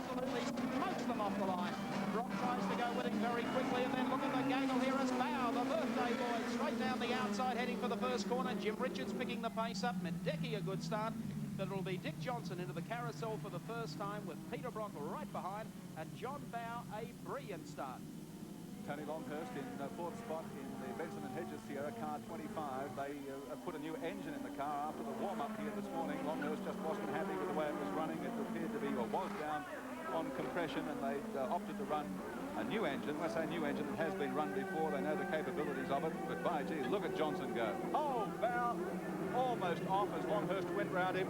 absolutely smokes them off the line. Brock tries to go with him very quickly, and then look at the gaggle here as Bow, the birthday boy, straight down the outside, heading for the first corner. Jim Richards picking the pace up. Medecky a good start, but it'll be Dick Johnson into the carousel for the first time with Peter Brock right behind, and John Bow a brilliant start. Tony Longhurst in fourth spot in the Benson and Hedges Sierra, car 25. They put a new engine in the car after the warm-up here this morning. Longhurst just wasn't happy with the way it was running. It appeared to be, or was down on compression, and they opted to run a new engine. When I say new engine, it has been run before. They know the capabilities of it, but by gee, look at Johnson go. Oh, Bow almost off as Longhurst went round him.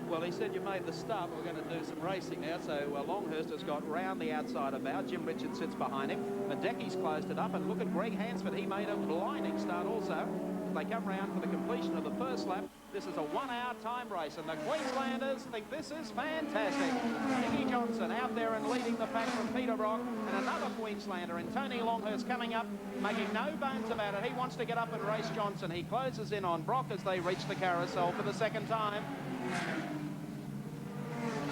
Well, he said you made the start. We're going to do some racing now. So Longhurst has got round the outside about. Jim Richards sits behind him. Medecky's closed it up. And look at Greg Hansford. He made a blinding start also. They come round for the completion of the first lap. This is a 1-hour time race, and the Queenslanders think this is fantastic. Nicky Johnson out there and leading the pack from Peter Brock, and another Queenslander in Tony Longhurst coming up, making no bones about it. He wants to get up and race Johnson. He closes in on Brock as they reach the carousel for the second time.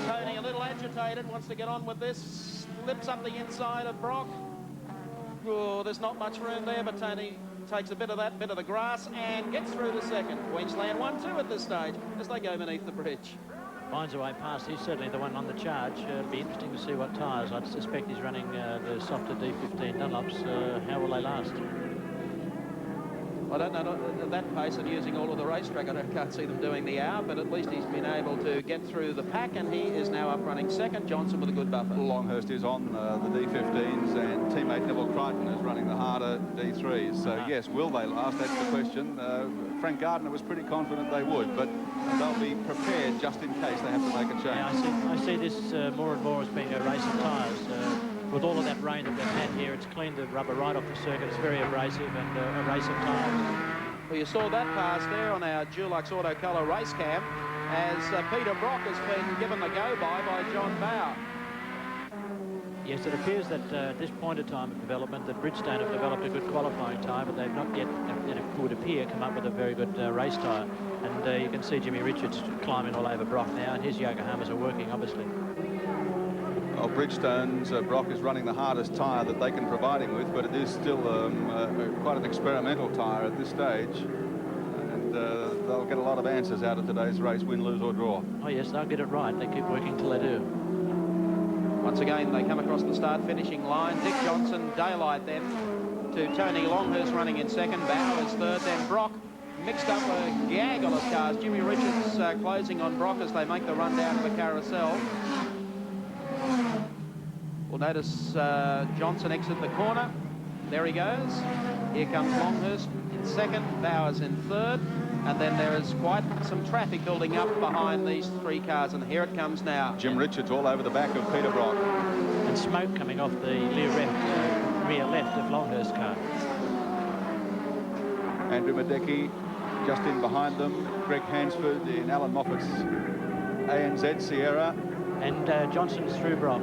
Tony a little agitated, wants to get on with this, slips up the inside of Brock. Oh, there's not much room there, but Tony takes a bit of that, bit of the grass, and gets through the second. Queensland 1-2 at this stage as they go beneath the bridge. Finds a way past. He's certainly the one on the charge. It'll be interesting to see what tyres. I'd suspect he's running the softer D15 Dunlops. How will they last? I don't know at that pace and using all of the racetrack. I can't see them doing the hour, but at least he's been able to get through the pack, and he is now up running second. Johnson with a good buffer. Longhurst is on the D15s, and teammate Neville Crichton is running the harder D3s. So yes, will they last? That's the question. Frank Gardner was pretty confident they would, but they'll be prepared just in case they have to make a change. Yeah, I see this more and more as being a race of tyres. With all of that rain that they've had here, it's cleaned the rubber right off the circuit. It's very abrasive, and a race of tyres. Well, you saw that pass there on our Dulux Auto Colour race cam as Peter Brock has been given the go-by John Bow. Yes, it appears that at this point of time of development that Bridgestone have developed a good qualifying tyre, but they've not yet, it would appear, come up with a very good race tyre. And you can see Jimmy Richards climbing all over Brock now, and his Yokohamas are working, obviously. Well, Bridgestone's Brock is running the hardest tyre that they can provide him with, but it is still quite an experimental tyre at this stage. And they'll get a lot of answers out of today's race, win, lose or draw. Oh yes, they'll get it right. They keep working till they do. Once again, they come across the start-finishing line. Dick Johnson, daylight then, to Tony Longhurst running in second. Bow is third, then Brock mixed up a gaggle of cars. Jimmy Richards closing on Brock as they make the run down to the carousel. We'll notice Johnson exit the corner. There he goes. Here comes Longhurst in second, Bowers in third, and then there is quite some traffic building up behind these three cars, and here it comes now. Jim Richards all over the back of Peter Brock. And smoke coming off the rear left of Longhurst's car. Andrew Medecky just in behind them. Greg Hansford in Alan Moffat's ANZ Sierra. And Johnson's through Brock.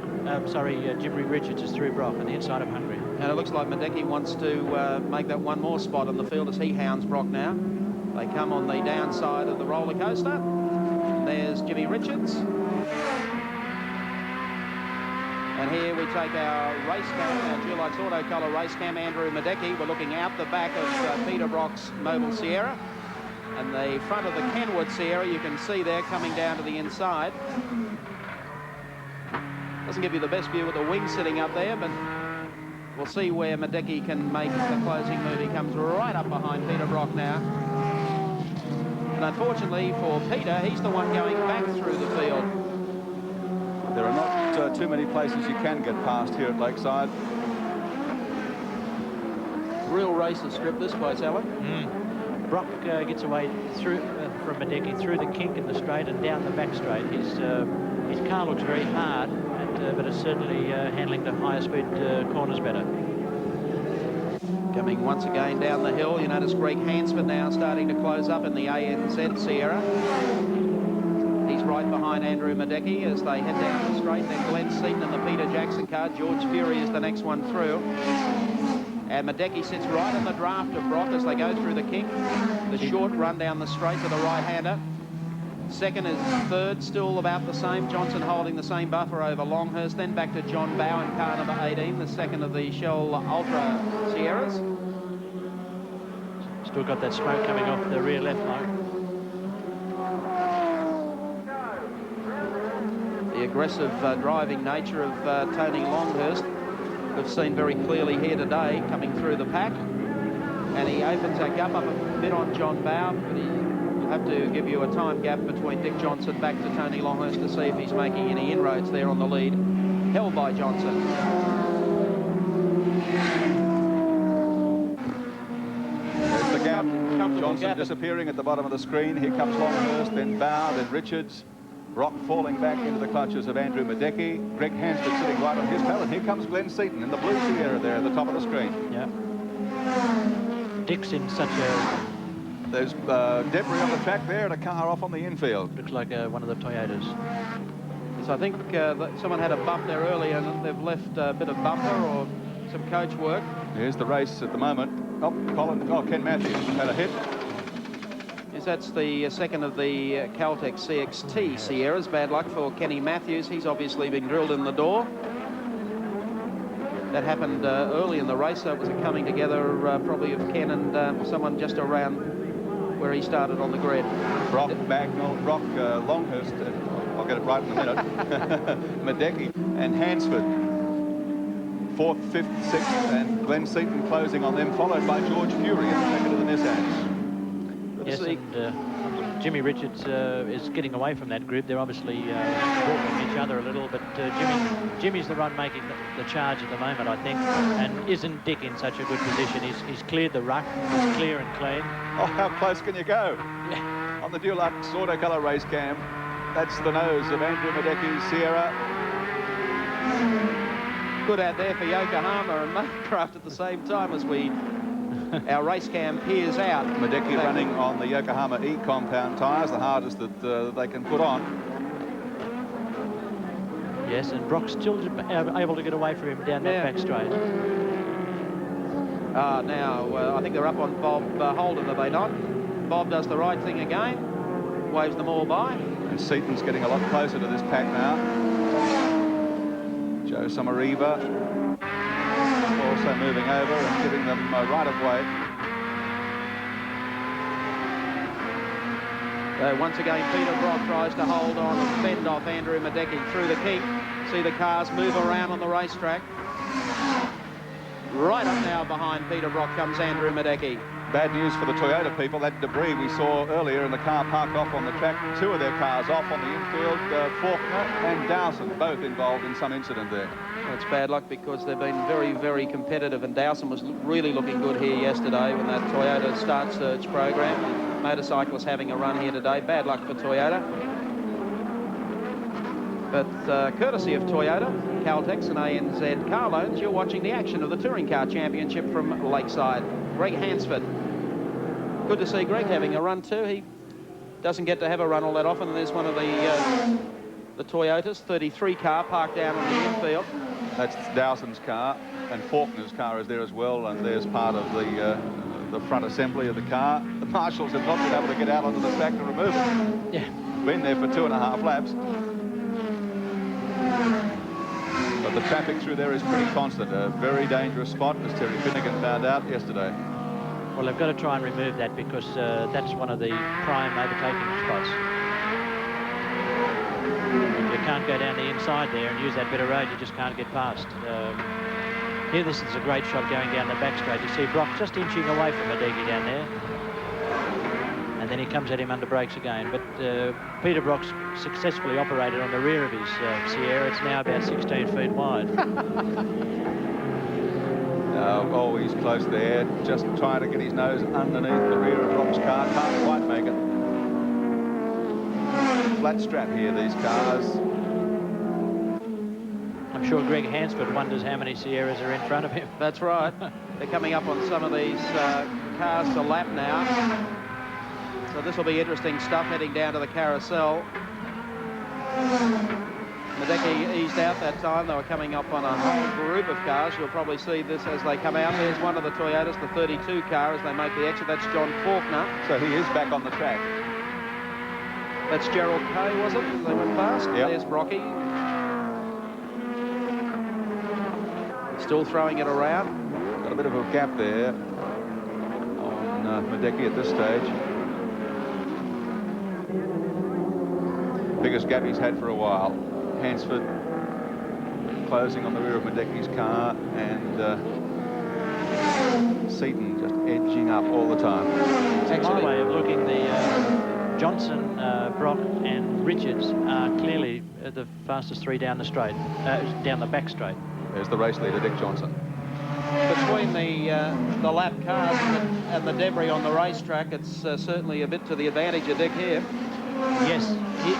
Jimmy Richards is through Brock on the inside of Hungary. And it looks like Medecky wants to make that one more spot on the field as he hounds Brock now. They come on the downside of the roller coaster. There's Jimmy Richards. And here we take our race cam, our Dulux Auto Colour race cam, Andrew Medecky. We're looking out the back of Peter Brock's Mobile Sierra. And the front of the Kenwood Sierra, you can see there coming down to the inside. Doesn't give you the best view with the wing sitting up there, but we'll see where Medecky can make the closing move. He comes right up behind Peter Brock now. And unfortunately for Peter, he's the one going back through the field. There are not too many places you can get past here at Lakeside. Real racer strip this place, Alan. Brock gets away through from Medecky through the kink in the straight and down the back straight. His car looks very hard, but it's certainly handling the higher speed corners better. Coming once again down the hill, you notice Greg Hansford now starting to close up in the ANZ Sierra. He's right behind Andrew Medecky as they head down the straight. Then Glenn Seaton in the Peter Jackson car. George Fury is the next one through. And Medecky sits right in the draft of Brock as they go through the kink. The short run down the straight to the right-hander. Second is third, still about the same. Johnson holding the same buffer over Longhurst. Then back to John Bow in car number 18, the second of the Shell Ultra Sierras. Still got that smoke coming off the rear left line. The aggressive driving nature of Tony Longhurst we've seen very clearly here today, coming through the pack. And he opens that gap up a bit on John Bow, but he'll have to give you a time gap between Dick Johnson back to Tony Longhurst to see if he's making any inroads there on the lead, held by Johnson. There's the gap. Johnson disappearing at the bottom of the screen. Here comes Longhurst, then Bow, then Richards. Brock falling back into the clutches of Andrew Madecki. Greg Hansford sitting right on his tail, and here comes Glenn Seaton in the blue Sierra there at the top of the screen. Yeah. Dick's in such a... There's debris on the track there and a car off on the infield. Looks like one of the Toyotas. So I think someone had a bump there earlier and they've left a bit of bumper or some coach work. Here's the race at the moment. Oh, Ken Matthews had a hit. Yes, that's the second of the Caltech CXT Sierras. Bad luck for Kenny Matthews. He's obviously been drilled in the door. That happened early in the race, so it was a coming together probably of Ken and someone just around where he started on the grid. Brock Longhurst, I'll get it right in a minute. Madecki and Hansford. 4th, 5th, 6th, and Glenn Seaton closing on them, followed by George Fury in the second of the Nissans. Yes, and Jimmy Richards is getting away from that group. They're obviously walking each other a little, but Jimmy's the one making the charge at the moment, I think. And isn't Dick in such a good position? He's cleared the ruck. He's clear and clean. Oh, how close can you go? On the Dulux auto colour race cam, that's the nose of Andrew Madecki's Sierra. Good out there for Yokohama and Minecraft at the same time as our race cam peers out. Madecki running on the Yokohama E-compound tyres, the hardest that they can put on. Yes, and Brock's still able to get away from him down that back straight. Now, I think they're up on Bob Holden, are they not? Bob does the right thing again, waves them all by. And Seaton's getting a lot closer to this pack now. Joe Somariva also moving over and giving them right of way. Once again, Peter Brock tries to hold on and fend off Andrew Madecki through the kink. See the cars move around on the racetrack. Right up now behind Peter Brock comes Andrew Madecki. Bad news for the Toyota people. That debris we saw earlier in the car parked off on the track. 2 of their cars off on the infield. Faulkner and Dowson both involved in some incident there. Well, it's bad luck because they've been very, very competitive, and Dowson was really looking good here yesterday when that Toyota Start Search program. The motorcyclists having a run here today. Bad luck for Toyota. But courtesy of Toyota, Caltex and ANZ Car Loans, you're watching the action of the Touring Car Championship from Lakeside. Greg Hansford. Good to see Greg having a run too. He doesn't get to have a run all that often, and there's one of the Toyotas, 33 car, parked down on the infield. That's Dowson's car, and Faulkner's car is there as well, and there's part of the front assembly of the car. The marshals have not been able to get out onto the track to remove it. Yeah. Been there for 2.5 laps. But the traffic through there is pretty constant. A very dangerous spot, as Terry Finnegan found out yesterday. Well, they've got to try and remove that because that's one of the prime overtaking spots. You can't go down the inside there and use that bit of road. You just can't get past. Here, this is a great shot going down the back straight. You see Brock just inching away from Madecki down there. And then he comes at him under brakes again. But Peter Brock's successfully operated on the rear of his Sierra. It's now about 16 feet wide. Oh, he's close there. Just trying to get his nose underneath the rear of Brock's car. Can't quite make it. Flat strap here, these cars. I'm sure Greg Hansford wonders how many Sierras are in front of him. That's right. They're coming up on some of these cars to lap now. So this will be interesting stuff heading down to the carousel. Madecki eased out that time. They were coming up on a whole group of cars. You'll probably see this as they come out. There's one of the Toyotas, the 32 car, as they make the exit. That's John Faulkner. So he is back on the track. That's Gerald Kay, was it? They went past. Yep. There's Brocky. Still throwing it around. Got a bit of a gap there on Madeki at this stage. Biggest gap he's had for a while. Hansford closing on the rear of Madeki's car, and Seaton just edging up all the time. It's my way of looking. The Johnson, Brock and Richards are clearly the fastest three down the straight, down the back straight. There's the race leader, Dick Johnson. Between the lap cars and the debris on the racetrack, it's certainly a bit to the advantage of Dick here. Yes,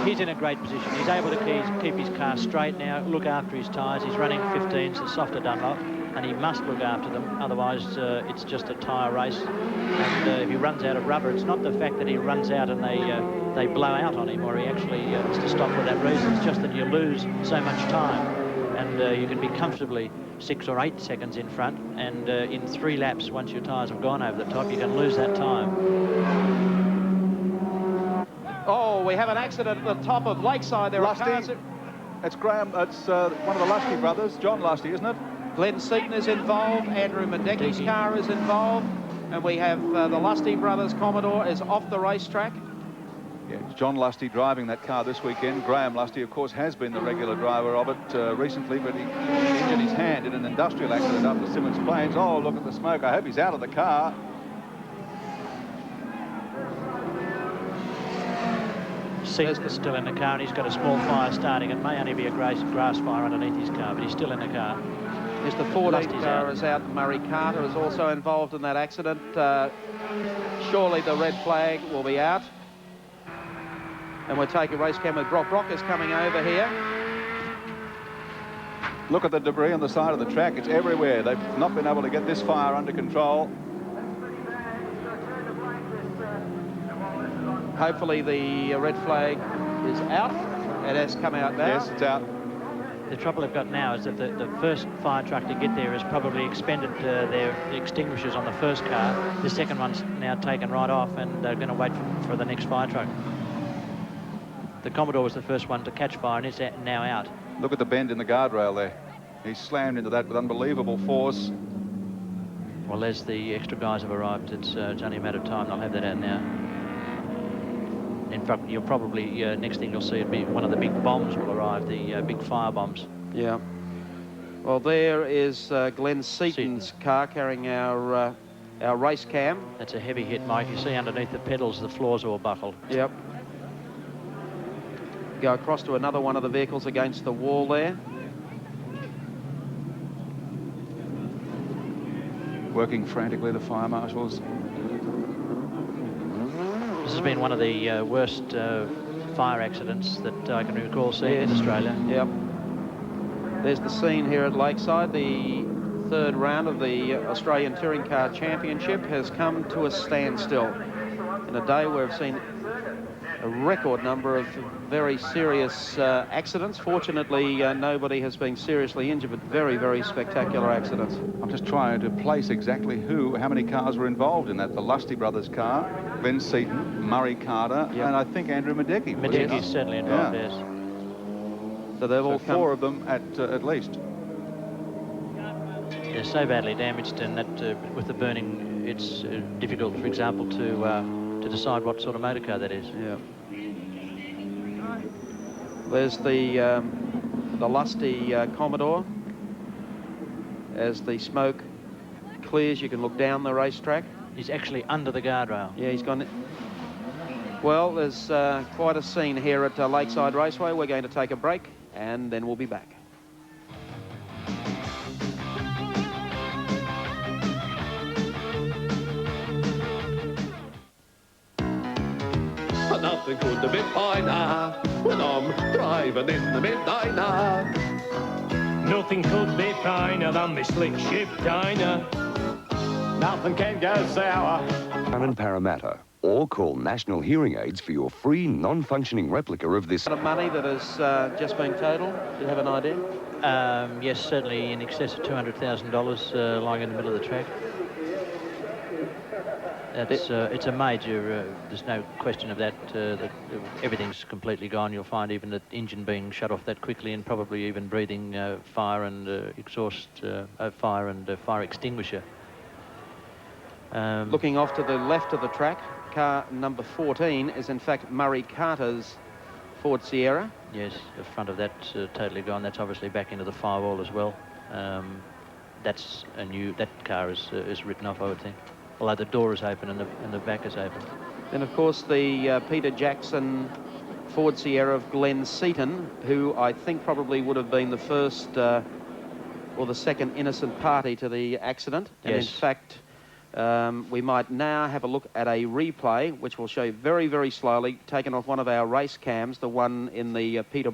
he's in a great position. He's able to keep his car straight now, look after his tyres. He's running 15s, the softer Dunlop, and he must look after them. Otherwise, it's just a tyre race. And if he runs out of rubber, it's not the fact that he runs out and they blow out on him, or he actually has to stop for that reason. It's just that you lose so much time, and you can be comfortably 6 or 8 seconds in front, and in 3 laps, once your tyres have gone over the top, you can lose that time. Oh, we have an accident at the top of Lakeside. There Lusty. are cars. It's Graham. It's one of the Lusty brothers, John Lusty, isn't it? Glenn Seaton is involved. Andrew Madeki's car is involved. And we have the Lusty brothers Commodore is off the racetrack. Yeah, it's John Lusty driving that car this weekend. Graham Lusty, of course, has been the regular driver of it recently, but he injured his hand in an industrial accident up the Simmons Plains. Oh, look at the smoke. I hope he's out of the car. Seaton's still in the car, and he's got a small fire starting. It may only be a grass fire underneath his car, but he's still in the car. Yes, the 14 car is out. Murray Carter is also involved in that accident. Surely the red flag will be out. And we'll take a race cam with Brock. Brock is coming over here. Look at the debris on the side of the track. It's everywhere. They've not been able to get this fire under control. Hopefully the red flag is out. It has come out now. Yes, it's out. The trouble they've got now is that the first fire truck to get there has probably expended their extinguishers on the first car. The second one's now taken right off, and they're going to wait for the next fire truck. The Commodore was the first one to catch fire, and it's now out. Look at the bend in the guardrail there. He slammed into that with unbelievable force. Well, there's the extra guys have arrived. It's only a matter of time. They'll have that out now. In fact, you'll probably, next thing you'll see, it'll be one of the big bombs will arrive, the big fire bombs. Yeah. Well, there is Glenn Seaton's car carrying our race cam. That's a heavy hit, Mike. You see underneath the pedals, the floors are all buckled. Yep. Go across to another one of the vehicles against the wall there. Working frantically, the fire marshals. This has been one of the worst fire accidents that I can recall seeing in Australia. Yep. There's the scene here at Lakeside. The third round of the Australian Touring Car Championship has come to a standstill. In a day where we've seen a record number of very serious accidents. Fortunately, nobody has been seriously injured, but very, very spectacular accidents. I'm just trying to place exactly how many cars were involved in that. The Lusty brothers car, Glenn Seaton, Murray Carter, and I think Andrew Madeki. Madeki's certainly involved, yes. So they've all come. 4 of them at least. They're so badly damaged, and that with the burning, it's difficult, for example, to decide what sort of motor car that is. Yeah. There's the Lusty Commodore. As the smoke clears, you can look down the racetrack. He's actually under the guardrail. Yeah, he's gone. Well, there's quite a scene here at Lakeside Raceway. We're going to take a break, and then we'll be back. Nothing could be finer when I'm driving in the midnight. Nothing could be finer than this slick ship diner. Nothing can go sour. And Parramatta, or call National Hearing Aids for your free non-functioning replica of this. Of money that has just been totaled. Do you have an idea? Yes, certainly in excess of $200,000 lying in the middle of the track. It's a major, there's no question of that. Everything's completely gone. You'll find even the engine being shut off that quickly, and probably even breathing fire and fire extinguisher. Looking off to the left of the track, car number 14 is in fact Murray Carter's Ford Sierra. Yes, the front of that's totally gone. That's obviously back into the firewall as well. That's a new, that car is written off, I would think. Although the door is open and the back is open. Then, of course, the Peter Jackson Ford Sierra of Glenn Seaton, who I think probably would have been the first or the second innocent party to the accident. And yes. In fact, we might now have a look at a replay, which will show very, very slowly, taken off one of our race cams, the one in the Peter.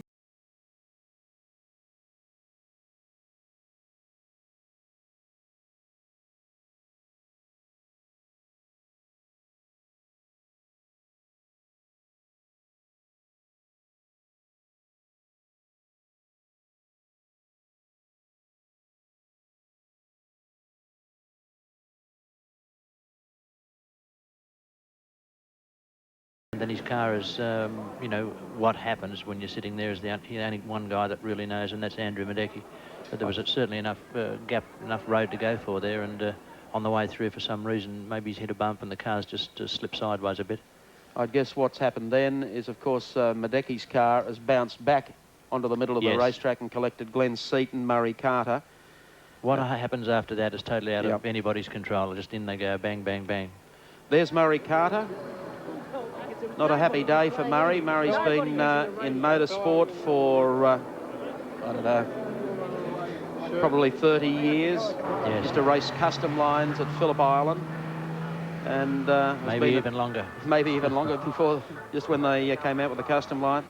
And then his car is, you know, what happens when you're sitting there is the only one guy that really knows, and that's Andrew Madecki. But there was certainly enough gap, enough road to go for there, and on the way through, for some reason, maybe he's hit a bump and the car's just slipped sideways a bit. I guess what's happened then is, of course, Madecki's car has bounced back onto the middle of the racetrack and collected Glenn Seaton, Murray Carter. What happens after that is totally out of anybody's control. Just in they go, bang, bang, bang. There's Murray Carter. Not a happy day for Murray. Murray's been in motorsport for, I don't know, probably 30 years. Yes. Used to race custom lines at Phillip Island. And maybe even longer. Maybe even longer before, just when they came out with the custom line.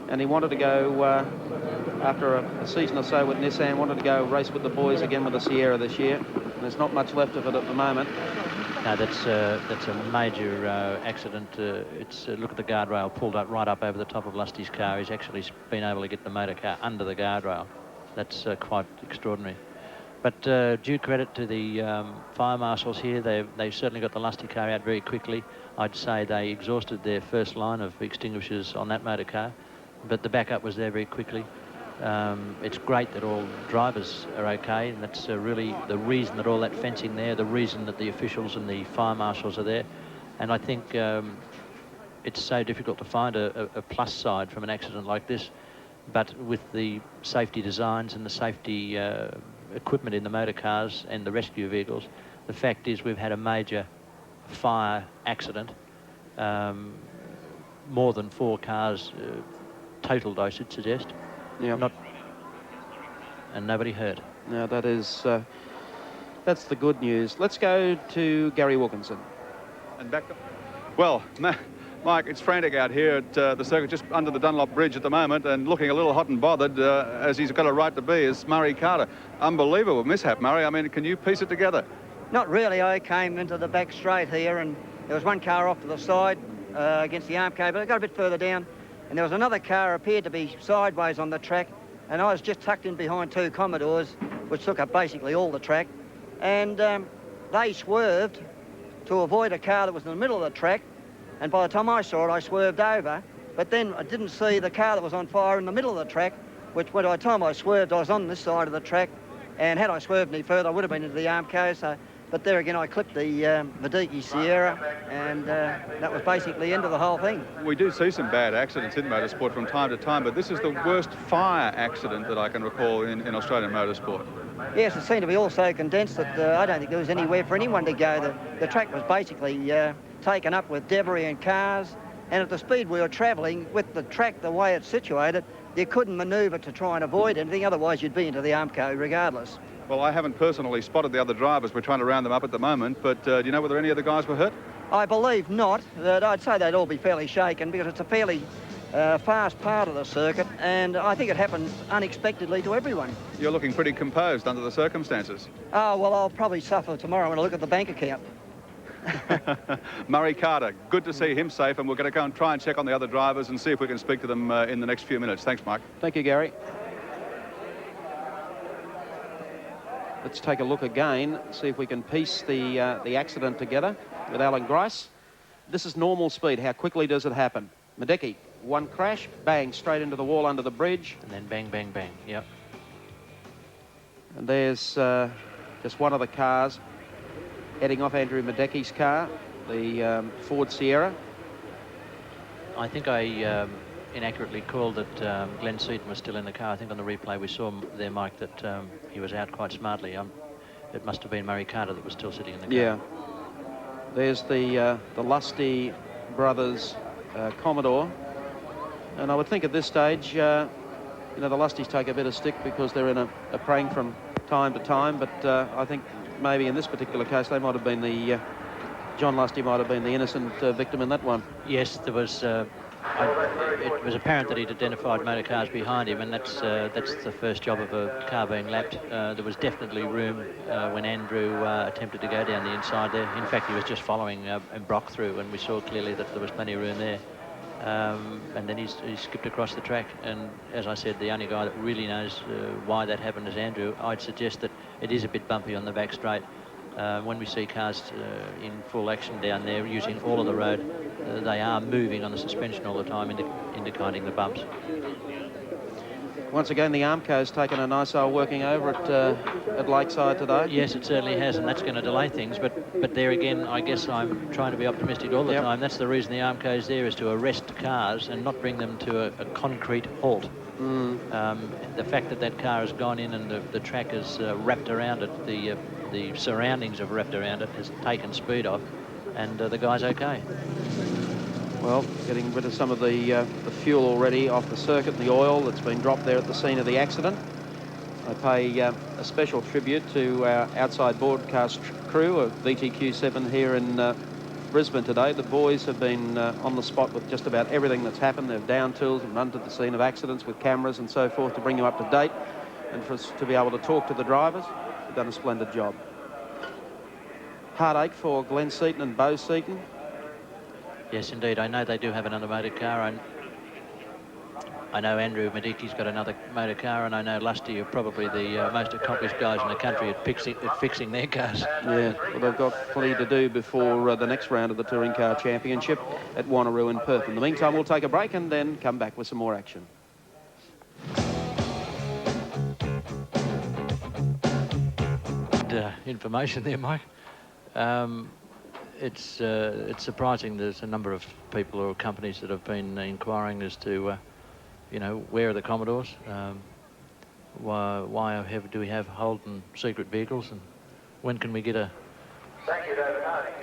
And he wanted to go, after a season or so with Nissan, wanted to go race with the boys again with the Sierra this year. And there's not much left of it at the moment. No, that's a major accident. Look at the guardrail pulled up right up over the top of Lusty's car. He's actually been able to get the motor car under the guardrail. That's quite extraordinary. But due credit to the fire marshals here, they've certainly got the Lusty car out very quickly. I'd say they exhausted their first line of extinguishers on that motor car, but the backup was there very quickly. It's great that all drivers are okay, and that's really the reason that all that fencing there, the reason that the officials and the fire marshals are there. And I think it's so difficult to find a plus side from an accident like this, but with the safety designs and the safety equipment in the motor cars and the rescue vehicles, the fact is we've had a major fire accident, more than 4 cars totaled, I should suggest. Yeah. And nobody hurt. Now that is, that's the good news. Let's go to Gary Wilkinson. And back. Well, Mike, it's frantic out here at the circuit, just under the Dunlop Bridge at the moment, and looking a little hot and bothered, as he's got a right to be, is Murray Carter. Unbelievable mishap, Murray. I mean, can you piece it together? Not really. I came into the back straight here, and there was one car off to the side against the arm cable. I got a bit further down, and there was another car appeared to be sideways on the track, and I was just tucked in behind 2 Commodores, which took up basically all the track, and they swerved to avoid a car that was in the middle of the track, and by the time I saw it, I swerved over, but then I didn't see the car that was on fire in the middle of the track, which by the time I swerved, I was on this side of the track, and had I swerved any further, I would have been into the Armco, so... But there again, I clipped the Madecki Sierra, and that was basically the end of the whole thing. We do see some bad accidents in motorsport from time to time, but this is the worst fire accident that I can recall in Australian motorsport. Yes, it seemed to be all so condensed that I don't think there was anywhere for anyone to go. The track was basically taken up with debris and cars, and at the speed we were travelling, with the track the way it's situated, you couldn't manoeuvre to try and avoid anything, otherwise you'd be into the Armco regardless. Well, I haven't personally spotted the other drivers. We're trying to round them up at the moment, but do you know whether any of the guys were hurt? I believe not. I'd say they'd all be fairly shaken because it's a fairly fast part of the circuit, and I think it happened unexpectedly to everyone. You're looking pretty composed under the circumstances. Oh, well, I'll probably suffer tomorrow when I look at the bank account. Murray Carter, good to see him safe, and we're going to go and try and check on the other drivers and see if we can speak to them in the next few minutes. Thanks, Mike. Thank you, Gary. let's take a look again, see if we can piece the accident together with Alan Grice. This is normal speed. How quickly does it happen? Madecki, one crash, bang, straight into the wall under the bridge. And then bang, bang, bang. Yep. And there's just one of the cars heading off Andrew Madecki's car, the Ford Sierra. I think I inaccurately called that Glenn Seaton was still in the car. I think on the replay we saw there, Mike, that he was out quite smartly. It must have been Murray Carter that was still sitting in the car. Yeah. There's the Lusty brothers Commodore. And I would think at this stage, you know, the Lusties take a bit of stick because they're in a prank from time to time. But I think maybe in this particular case, they might have been the... John Lusty might have been the innocent victim in that one. Yes, there was... it was apparent that he'd identified motor cars behind him, and that's the first job of a car being lapped. There was definitely room when Andrew attempted to go down the inside there. In fact, he was just following Brock through, and we saw clearly that there was plenty of room there. And then he skipped across the track, and as I said, the only guy that really knows why that happened is Andrew. I'd suggest that it is a bit bumpy on the back straight. When we see cars in full action down there using all of the road, they are moving on the suspension all the time, indicating the bumps. Once again, the Armco's taken a nice old working over at Lakeside today. Yes, it certainly has, and that's going to delay things. But there again, I guess I'm trying to be optimistic all the time. That's the reason the Armco's there, is to arrest cars and not bring them to a concrete halt. The fact that car has gone in and the track is wrapped around it, the surroundings have wrapped around it, has taken speed off, and the guy's okay. Well, getting rid of some of the fuel already off the circuit, the oil that's been dropped there at the scene of the accident. I pay a special tribute to our outside broadcast crew of VTQ7 here in Brisbane today. The boys have been on the spot with just about everything that's happened. They've down tools and run to the scene of accidents with cameras and so forth to bring you up to date, and for us to be able to talk to the drivers. They've done a splendid job. Heartache for Glenn Seaton and Bo Seaton. Yes, indeed. I know they do have another motor car. I know Andrew Madecki's got another motor car, and I know Lusty are probably the most accomplished guys in the country at fixing their cars. Yeah, well, they've got plenty to do before the next round of the Touring Car Championship at Wanneroo in Perth. In the meantime, we'll take a break and then come back with some more action. Information there, Mike. It's surprising. There's a number of people or companies that have been inquiring as to, you know, where are the Commodores? Why do we have Holden secret vehicles, and when can we get a... Thank you, David Harding.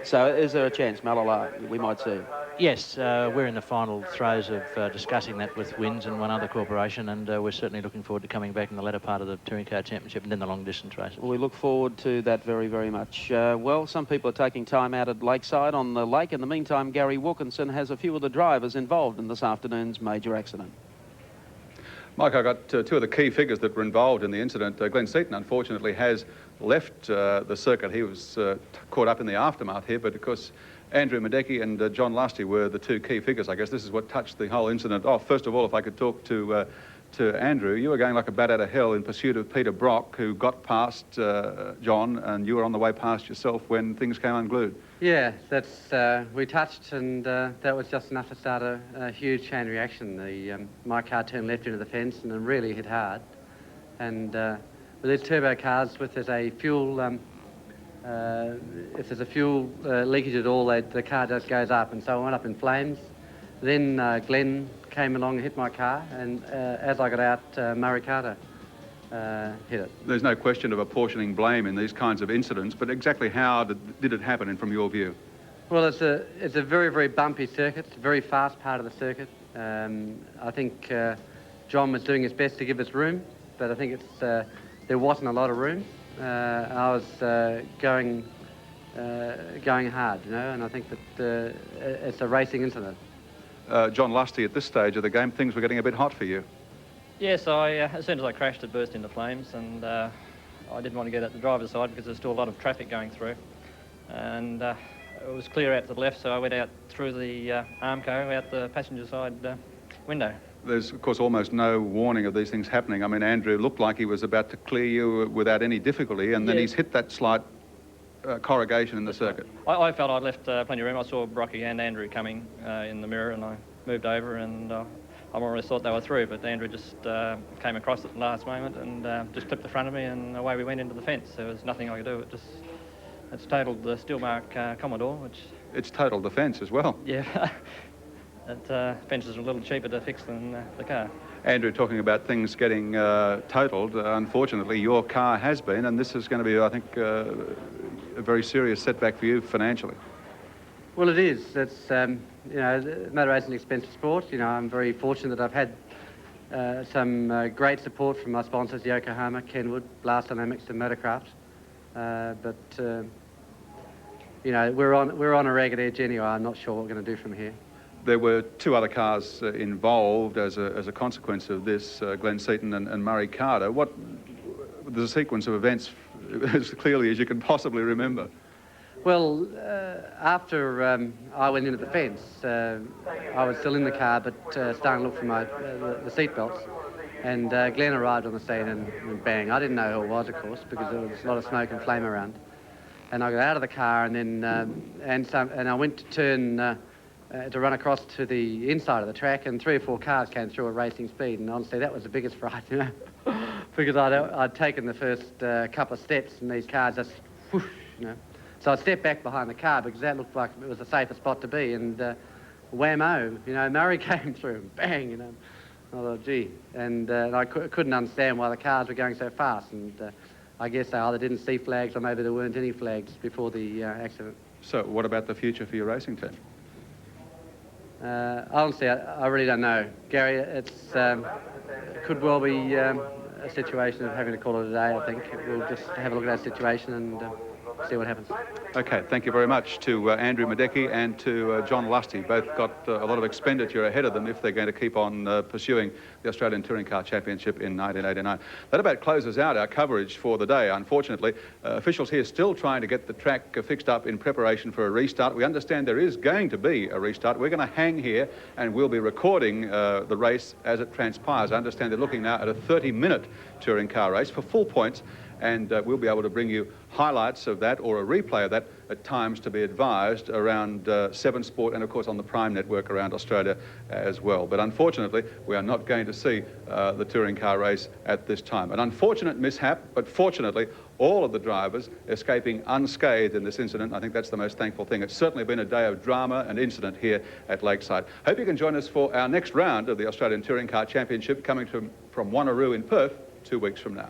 So is there a chance, Malala, we might see? Yes, we're in the final throes of discussing that with Wins and one other corporation, and we're certainly looking forward to coming back in the latter part of the Touring Car Championship and then the long distance races. Well, we look forward to that very, very much. Well, some people are taking time out at Lakeside on the lake. In the meantime, Gary Wilkinson has a few of the drivers involved in this afternoon's major accident. Mike, I got two of the key figures that were involved in the incident. Glenn Seaton, unfortunately, has left the circuit. He was caught up in the aftermath here, but of course, Andrew Madecki and John Lusty were the two key figures. I guess this is what touched the whole incident off. First of all, if I could talk to Andrew, you were going like a bat out of hell in pursuit of Peter Brock, who got past John, and you were on the way past yourself when things came unglued. Yeah, that's we touched, and that was just enough to start a huge chain reaction. My car turned left into the fence and then really hit hard. And with these turbo cars, if there's a fuel leakage at all, the car just goes up, and so I went up in flames. Then Glenn came along and hit my car, and as I got out, Murray Carter hit it. There's no question of apportioning blame in these kinds of incidents, but exactly how did it happen, and from your view? Well, it's a very, very bumpy circuit. It's a very fast part of the circuit. I think John was doing his best to give us room, but I think there wasn't a lot of room. I was going hard, you know, and I think that it's a racing incident. John Lusty, at this stage of the game, things were getting a bit hot for you. Yes, as soon as I crashed, it burst into flames, and I didn't want to get at the driver's side because there's still a lot of traffic going through. And it was clear out to the left, so I went out through the Armco, out the passenger side window. there's, of course, almost no warning of these things happening. I mean, Andrew looked like he was about to clear you without any difficulty, and then he's hit that slight corrugation in the circuit. I felt I'd left plenty of room. I saw Brocky and Andrew coming in the mirror, and I moved over, and I more or less thought they were through, but Andrew just came across at the last moment and just clipped the front of me, and away we went into the fence. There was nothing I could do. It's totaled the Steelmark Commodore, which... It's totaled the fence as well. Yeah. That fence is a little cheaper to fix than the car. Andrew, talking about things getting totaled, unfortunately your car has been, and this is going to be, I think, a very serious setback for you financially. Well, it is. It's, you know, motor racing is an expensive sport. You know, I'm very fortunate that I've had some great support from my sponsors, Yokohama, Kenwood, Blast Dynamics and Motorcraft. But you know, we're on a ragged edge anyway. I'm not sure what we're going to do from here. There were two other cars involved as a consequence of this, Glenn Seaton and Murray Carter. What the sequence of events as clearly as you can possibly remember? Well, after I went into the fence, I was still in the car, but starting to look for the seat belts. And Glenn arrived on the scene and bang. I didn't know who it was, of course, because there was a lot of smoke and flame around. And I got out of the car, and then and I went to turn to run across to the inside of the track, and 3 or 4 cars came through at racing speed, and honestly that was the biggest fright, you know, because I'd taken the first couple of steps, and these cars just whoosh, you know. So I stepped back behind the car because that looked like it was a safer spot to be, and whammo, you know, Murray came through, and bang, you know. I thought, gee, and I couldn't understand why the cars were going so fast, and I guess they either didn't see flags or maybe there weren't any flags before the accident. So what about the future for your racing team? Honestly, I really don't know, Gary. It could well be a situation of having to call it a day. I think we'll just have a look at that situation and see what happens. Okay, thank you very much to Andrew Madecki and to John Lusty. Both got a lot of expenditure ahead of them if they're going to keep on pursuing the Australian Touring Car Championship in 1989. That about closes out our coverage for the day. Unfortunately, officials here still trying to get the track fixed up in preparation for a restart. We understand there is going to be a restart. We're going to hang here and we'll be recording the race as it transpires. I understand they're looking now at a 30-minute touring car race for full points, and we'll be able to bring you highlights of that or a replay of that at times to be advised around 7 Sport and of course on the Prime Network around Australia as well. But unfortunately we are not going to see the touring car race at this time. An unfortunate mishap, but fortunately all of the drivers escaping unscathed in this incident. I think that's the most thankful thing. It's certainly been a day of drama and incident here at Lakeside. Hope you can join us for our next round of the Australian Touring Car Championship coming from Wanneroo in Perth 2 weeks from now.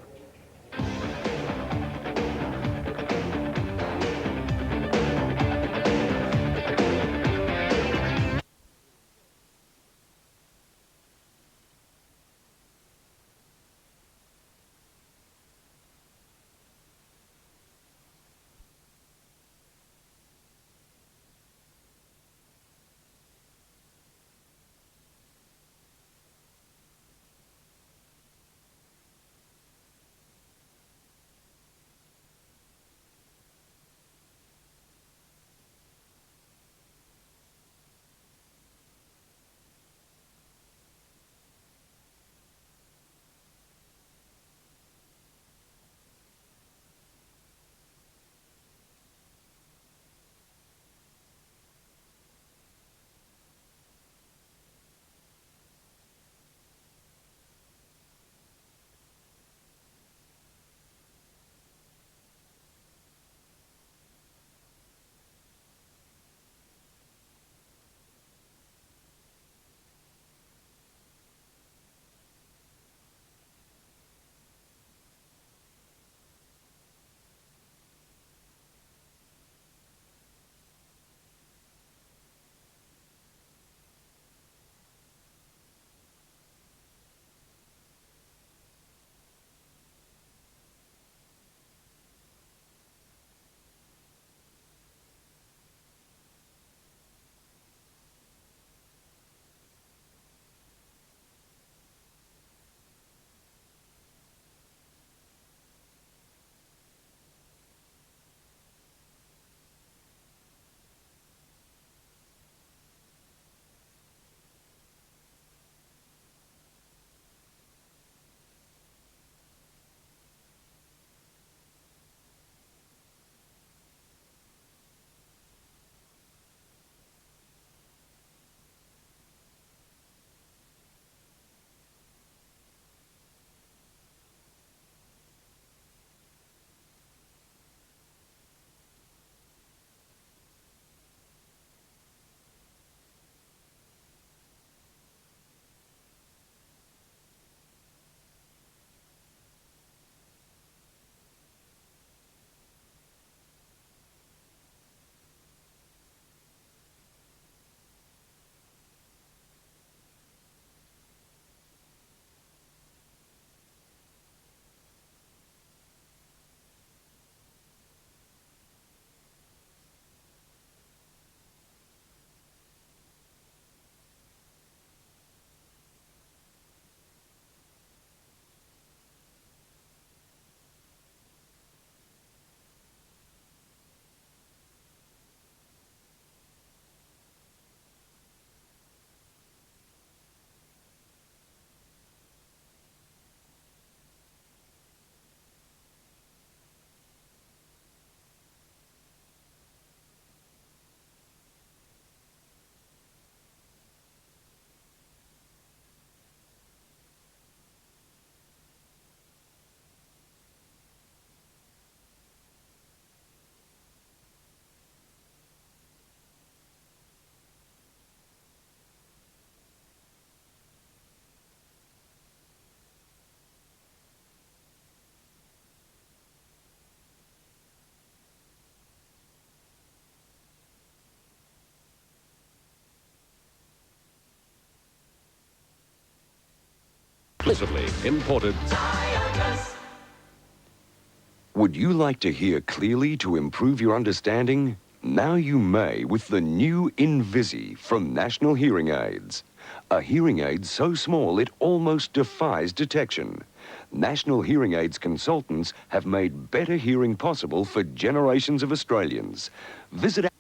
exclusively imported. Would you like to hear clearly to improve your understanding? Now you may with the new Invisi from National Hearing Aids. A hearing aid so small it almost defies detection. National Hearing Aids consultants have made better hearing possible for generations of Australians. Visit